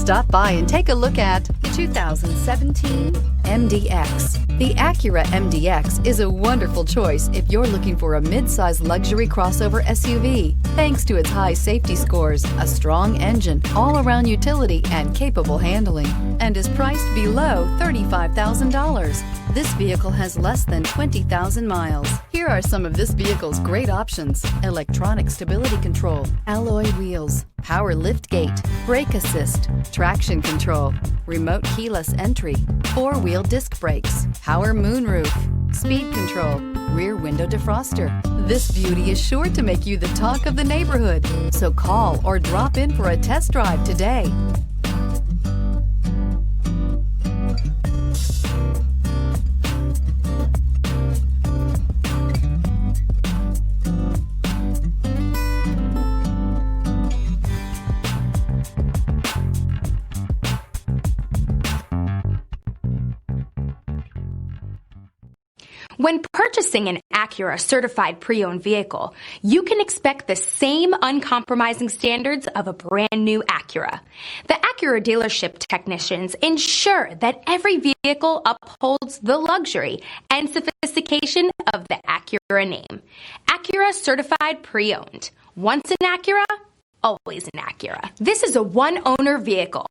Stop by and take a look at the 2017 MDX. The Acura MDX is a wonderful choice if you're looking for a mid-size luxury crossover SUV. Thanks to its high safety scores, a strong engine, all-around utility, and capable handling, and is priced below $35,000. This vehicle has less than 20,000 miles. Here are some of this vehicle's great options: electronic stability control, alloy wheels, power liftgate, brake assist, traction control, remote keyless entry, four-wheel disc brakes, power moonroof, speed control, rear window defroster. This beauty is sure to make you the talk of the neighborhood. So call or drop in for a test drive today. When purchasing an Acura certified pre-owned vehicle, you can expect the same uncompromising standards of a brand new Acura. The Acura dealership technicians ensure that every vehicle upholds the luxury and sophistication of the Acura name. Acura certified pre-owned. Once an Acura, always an Acura. This is a one-owner vehicle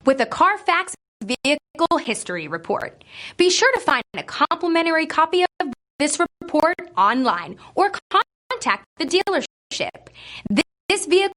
with a Carfax Vehicle History Report. Be sure to find a complimentary copy of this report online or contact the dealership. This vehicle